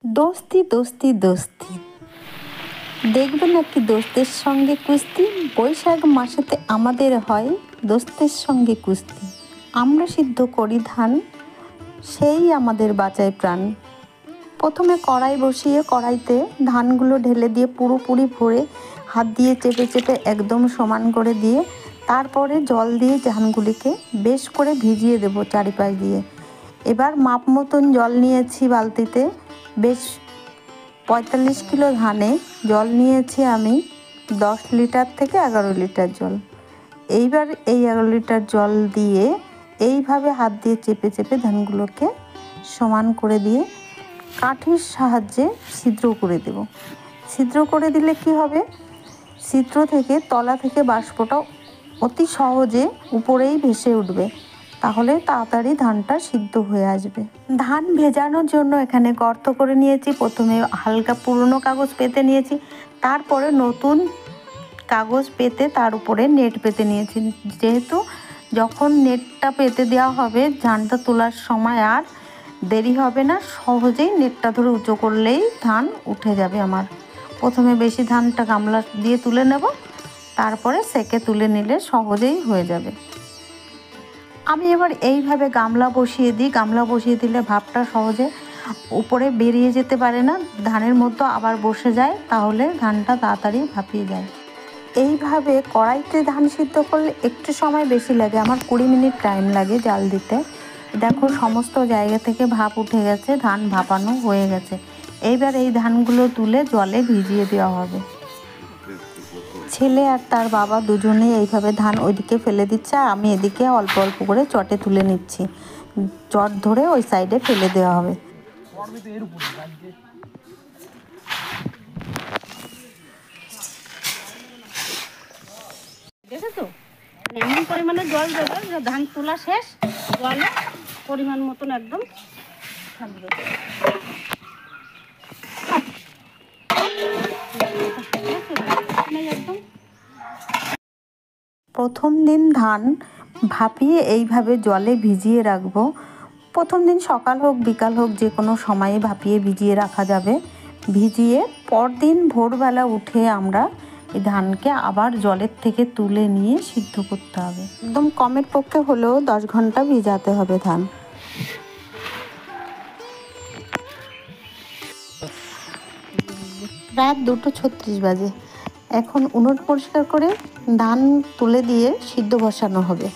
দোস্তি দোস্তি দোস্তি দেখবে নাকি দোস্তের সঙ্গে কুস্তি। বৈশাখ মাসেতে আমাদের হয় দোস্তের সঙ্গে কুস্তি। আমরা সিদ্ধ করি ধান, সেই আমাদের বাঁচায় প্রাণ। প্রথমে কড়াই বসিয়ে কড়াইতে ধানগুলো ঢেলে দিয়ে পুরোপুরি ভরে হাত দিয়ে চেপে চেপে একদম সমান করে দিয়ে তারপরে জল দিয়ে ধানগুলিকে বেশ করে ভিজিয়ে দেব চারিপাশ দিয়ে। এবার মাপ মতন জল নিয়েছি বালতিতে, বেশ 45 কিলো ধানে জল নিয়েছি আমি 10 লিটার থেকে 11 লিটার জল। এইবার এই 11 লিটার জল দিয়ে এইভাবে হাত দিয়ে চেপে চেপে ধানগুলোকে সমান করে দিয়ে কাঠির সাহায্যে ছিদ্র করে দেব। ছিদ্র করে দিলে কি হবে, ছিদ্র থেকে তলা থেকে বাষ্পটা অতি সহজে উপরেই ভেসে উঠবে, তাহলে তাড়াতাড়ি ধানটা সিদ্ধ হয়ে আসবে। ধান ভেজানোর জন্য এখানে গর্ত করে নিয়েছি। প্রথমে হালকা পুরনো কাগজ পেতে নিয়েছি, তারপরে নতুন কাগজ পেতে তার উপরে নেট পেতে নিয়েছি। যেহেতু যখন নেটটা পেতে দেওয়া হবে ধানটা তোলার সময় আর দেরি হবে না, সহজেই নেটটা ধরে উঁচু করলেই ধান উঠে যাবে আমার। প্রথমে বেশি ধানটা গামলা দিয়ে তুলে নেব, তারপরে সেকে তুলে নিলে সহজেই হয়ে যাবে। আমি এবার এইভাবে গামলা বসিয়ে দিই। গামলা বসিয়ে দিলে ভাপটা সহজে উপরে বেরিয়ে যেতে পারে না, ধানের মধ্যে আবার বসে যায়, তাহলে ধানটা তাড়াতাড়ি ভাপিয়ে যায়। এইভাবে কড়াইতে ধান সিদ্ধ করলে একটু সময় বেশি লাগে, আমার 20 মিনিট টাইম লাগে জাল দিতে। দেখো সমস্ত জায়গা থেকে ভাপ উঠে গেছে, ধান ভাপানো হয়ে গেছে। এইবার এই ধানগুলো তুলে জলে ভিজিয়ে দেওয়া হবে। ছেলে আর তার বাবা দুজনেই এইভাবে ধান ওইদিকে ফেলে দিচ্ছে, আর আমি এদিকে অল্প অল্প করে চটে তুলে নিচ্ছি। চট ধরে ওই সাইডে ফেলে দেওয়া হবে। দেখেছো এমন পরিমাণে জল দেবে যে ধান তোলা শেষ, জলে পরিমাণ মতন একদম থাকবে। একদম প্রথম দিন ধান ভাপিয়ে এইভাবে জলে ভিজিয়ে রাখবো। প্রথম দিন সকাল হোক বিকাল হোক যে কোনো সময়ে ভাপিয়ে ভিজিয়ে রাখা যাবে। ভিজিয়ে পরদিন ভোরবেলা উঠে আমরা এই ধানকে আবার জলের থেকে তুলে নিয়ে সিদ্ধ করতে হবে। একদম কমের পক্ষে হলেও 10 ঘন্টা ভিজাতে হবে ধান। রাত 2:36 বাজে। এখন উনুন পরিষ্কার করে ধান তুলে দিয়ে সিদ্ধ বসানো হবে।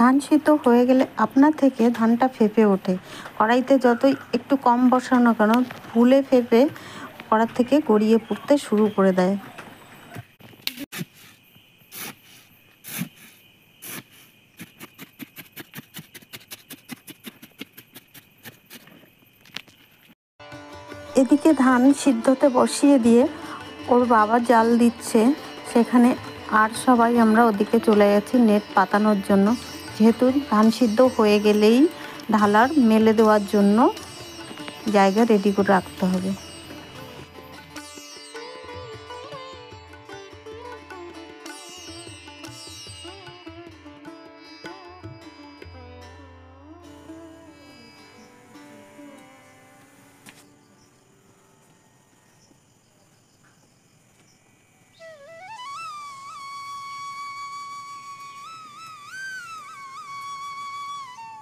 ধান সিদ্ধ হয়ে গেলে আপনা থেকে ধানটা ফেঁপে ওঠে। কড়াইতে যতই একটু কম বসানো কেন ফুলে ফেঁপে কড়ার থেকে গড়িয়ে পড়তে শুরু করে দেয়। এদিকে ধান সিদ্ধতে বসিয়ে দিয়ে ওর বাবা জাল দিচ্ছে, সেখানে আর সবাই আমরা ওদিকে চলে গেছি নেট পাতানোর জন্য। যেহেতু ধান সিদ্ধ হয়ে গেলেই ঢালার মেলে দেওয়ার জন্য জায়গা রেডি করে রাখতে হবে।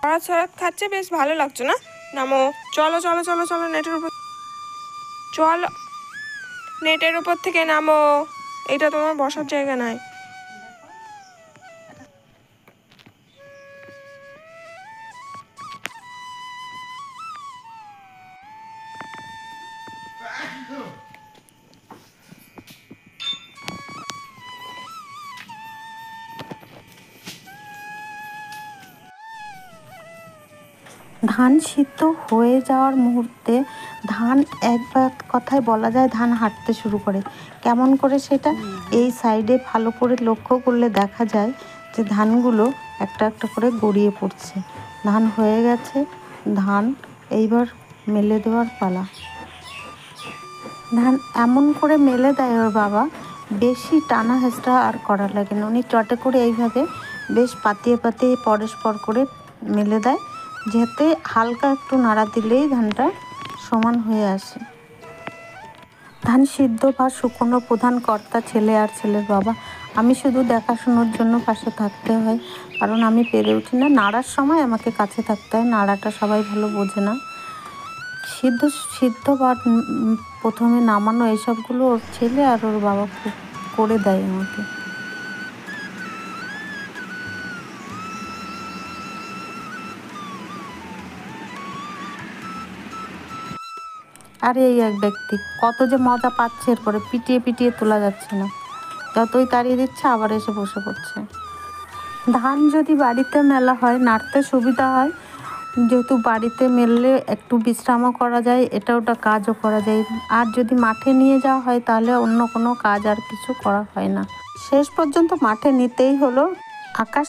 ছড়াৎ ছড়াৎ খাচ্ছে, বেশ ভালো লাগছে না? নামো, চলো চলো চলো চলো, নেটের উপর চলো, নেটের উপর থেকে নামো, এটা তোমার বসার জায়গা নয়। ধান সিদ্ধ হয়ে যাওয়ার মুহূর্তে ধান একবার কথায় বলা যায় ধান হাঁটতে শুরু করে। কেমন করে সেটা? এই সাইডে ভালো করে লক্ষ্য করলে দেখা যায় যে ধানগুলো একটা একটা করে গড়িয়ে পড়ছে। ধান হয়ে গেছে, ধান এইবার মেলে দেওয়ার পালা। ধান এমন করে মেলে দেয় ওর বাবা, বেশি টানা হেঁচড়া আর করা লাগে না। উনি চটে করে এইভাবে বেশ পাতিয়ে পাতিয়ে পরস্পর করে মেলে দেয়, যাতে হালকা একটু নাড়া দিলেই ধানটা সমান হয়ে আসে। ধান সিদ্ধ বা শুকনো প্রধান কর্তা ছেলে আর ছেলের বাবা। আমি শুধু দেখাশোনার জন্য পাশে থাকতে হয়, কারণ আমি পেরে উঠি না। নাড়ার সময় আমাকে কাছে থাকতে হয়, নাড়াটা সবাই ভালো বোঝে না। সিদ্ধ সিদ্ধ বা প্রথমে নামানো এইসবগুলো ওর ছেলে আর ওর বাবা করে দেয় আমাকে। আর এই এক ব্যক্তি কত যে মজা পাচ্ছে, এরপরে পিটিয়ে পিটিয়ে তোলা যাচ্ছে না, যতই তাড়িয়ে দিচ্ছে আবার এসে বসে পড়ছে। ধান যদি বাড়িতে মেলা হয় নাড়তে সুবিধা হয়, যেহেতু বাড়িতে মেললে একটু বিশ্রামও করা যায়, এটা ওটা কাজও করা যায়। আর যদি মাঠে নিয়ে যাওয়া হয় তাহলে অন্য কোনো কাজ আর কিছু করা হয় না। শেষ পর্যন্ত মাঠে নিতেই হলো। আকাশ